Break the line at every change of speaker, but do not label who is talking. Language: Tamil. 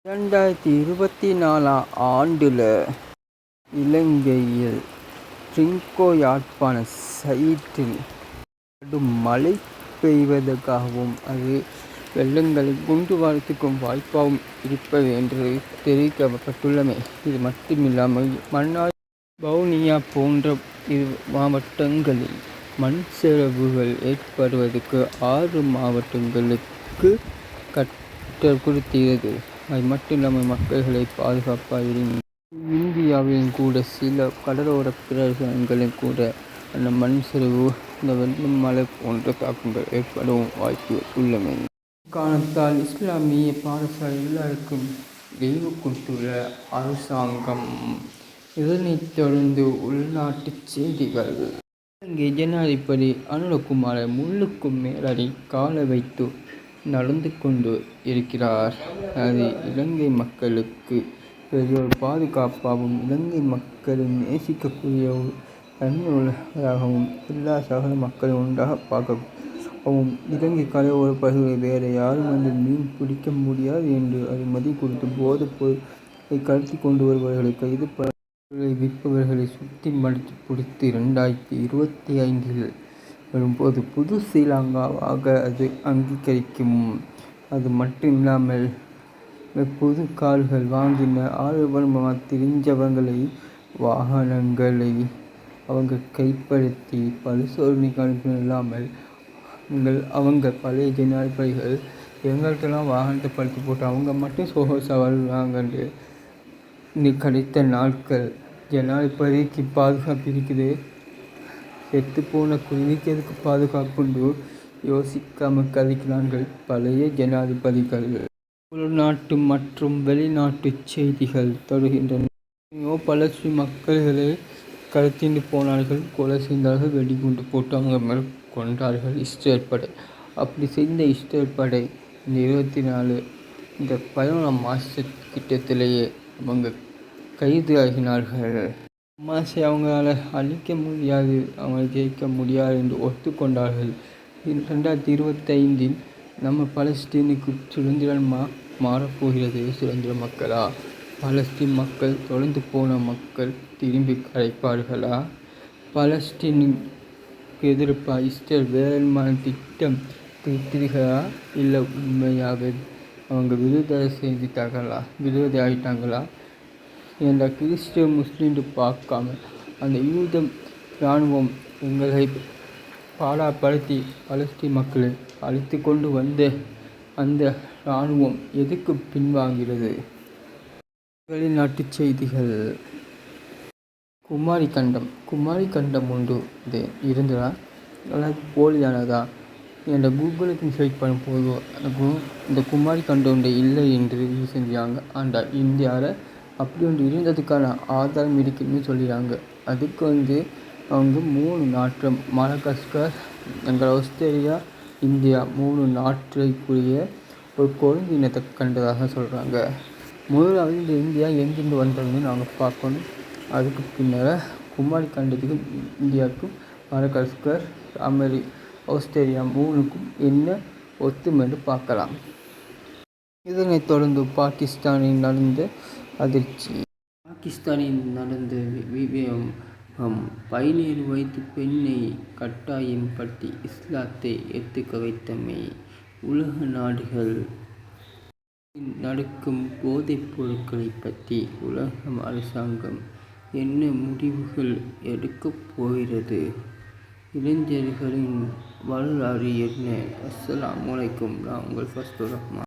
2024 ஆண்டுல இலங்கையில் ட்ரிங்கோ யாழ்ப்பாண சைட்டில் கடும் மழை பெய்வதற்காகவும் அது வெள்ளங்களை கொண்டு வரத்துக்கும் வாய்ப்பாகவும் இருப்பது என்று தெரிவிக்கப்பட்டுள்ளமை. இது மட்டுமில்லாமல் மன்னார், வவுனியா போன்ற மாவட்டங்களில் மண் சரிவுகள் ஏற்படுவதற்கு 6 மாவட்டங்களுக்கு கட்டுப்படுத்துகிறது. அது மட்டும் இல்லாமல் மக்களை பாதுகாப்பாக இந்தியாவிலும் கூட சில கடலோர பிரதேசங்களிலும் கூட அந்த மண் சரிவு, இந்த வெள்ளம், மழை போன்ற தாக்கங்கள் ஏற்படவும் வாய்ப்பு உள்ளமை காரணத்தால் இஸ்லாமிய பாடசாலை எல்லாருக்கும் லீவு கொடுத்துள்ள அரசாங்கம். இதனைத் தொடர்ந்து உள்நாட்டு செய்திகள். இலங்கை ஜனாதிபதி அனுரகுமார முள்ளுக்கும் மேலடி கால வைத்து நடந்து கொண்டு இருக்கிறார். அது இலங்கை மக்களுக்கு பெரிய ஒரு பாதுகாப்பாகவும் இலங்கை மக்களை நேசிக்கக்கூடிய ஒரு தன்மையுள்ளதாகவும் எல்லா சகல மக்களும் ஒன்றாக பார்க்கவும் இலங்கை கடலோர பகுதியில் வேறு யாரும் வந்து மீன் பிடிக்க முடியாது என்று அனுமதி கொடுத்து போதைப் பொருளை கடத்தி கொண்டு வருபவர்களை கைது விற்பவர்களை சுற்றி மடித்து பிடித்து 2025 வரும்போது புது ஸ்ரீலங்காவாக அது அங்கீகரிக்கும். அது மட்டும் இல்லாமல் புது கார்கள் வாங்கின ஆர்வமாக தெரிஞ்சவங்களை வாகனங்களை அவங்க கைப்படுத்தி பரிசோதனைக்கு அனுப்பின இல்லாமல் அவங்க பழைய ஜனாதிபதிகள் எங்களுக்கெல்லாம் வாகனத்தை படுத்தி போட்டு அவங்க மட்டும் சோகசா வருவாங்கன்று கிடைத்த நாட்கள். ஜனாதிபதிக்கு பாதுகாப்பு இருக்குது, செத்து போன குருவிக்கு எதுக்கு பாதுகாப்புண்டு யோசிக்காமல் கதைக்கிறார்கள் பழைய ஜனாதிபதிகள். உள்நாட்டு மற்றும் வெளிநாட்டு செய்திகள் தொடர்கின்றன. பலஸ்தீன மக்களை கடத்திட்டு போனார்கள், கொலை செய்தார்கள், வெடிகுண்டு போட்டு அவங்க மேல் கொண்டார்கள் இஸ்ரேல் படை. அப்படி செய்த இஸ்ரேல் படை இந்த 24 இந்த 11ஆம் மாதத்திலேயே அவங்க கைது ஆகினார்கள். ஹமாஸை அவங்களால அழிக்க முடியாது, அவங்களை ஜெயிக்க முடியாது என்று ஒத்துக்கொண்டார்கள். 2025 நம்ம பலஸ்தீனுக்கு சுதந்திரமாக மாறப்போகிறது. சுதந்திர மக்களா? பலஸ்தீன் மக்கள் தொலைந்து போன மக்கள் திரும்பி கிடைப்பார்களா? பலஸ்தீனுக்கு எதிர்ப்பாக இஸ்ரேல் வேலைமான திட்டம் தீட்டுகிறா? இல்லை உண்மையாகவே அவங்க விடுதலை ஆகிட்டாங்களா என்ற கிறிஸ்தவ முஸ்லீம் பார்க்காம அந்த யூத இராணுவம் எங்களை பாடாப்படுத்தி பலஸ்தீன் மக்களை அழைத்து கொண்டு வந்த அந்த இராணுவம் எதுக்கு பின்வாங்கிறது? வெளிநாட்டு செய்திகள். குமாரி கண்டம் ஒன்று இருந்ததா அல்லது போலியானதா என்ற கூகுளுக்கு சர்ச் பண்ணும்போது இந்த குமாரி கண்டம் ஒன்று இல்லை என்று செஞ்சாங்க. ஆனால் இந்தியாவில் அப்படி ஒன்று இருந்ததுக்கான ஆதாரம் இருக்குன்னு சொல்லிடுறாங்க. அதுக்கு அவங்க 3 நாட்டு மடகாஸ்கர், எங்கள் ஆஸ்திரேலியா, இந்தியா 3 நாட்டுக்குரிய ஒரு குரங்கு இனத்தை கண்டதாக சொல்கிறாங்க. முதலாவது இந்த இந்தியா எங்கிருந்து வந்ததுன்னு நாங்கள் பார்க்கணும். அதுக்கு பின்னர் குமாரி கண்டத்துக்கும் இந்தியாவுக்கும் மடகாஸ்கர், ஆஸ்திரேலியா 3க்கும் என்ன ஒத்துமைன்னு பார்க்கலாம். இதனைத் தொடர்ந்து பாகிஸ்தானில் நடந்த அதிர்ச்சி. பாகிஸ்தானில் நடந்த 17 வயது பெண்ணை கட்டாயப்படுத்தி இஸ்லாத்தை ஏற்றுக்க வைத்தமை. உலக நாடுகள் நடக்கும் போதைப் பொருட்களை பற்றி உலக அரசாங்கம் என்ன முடிவுகள் எடுக்கப் போகிறது? இளைஞர்களின் வரலாறு என்ன? அஸ்ஸலாமு அலைக்கும். நான் உங்கள் ஃபஸ்லுர் ரஹ்மான்.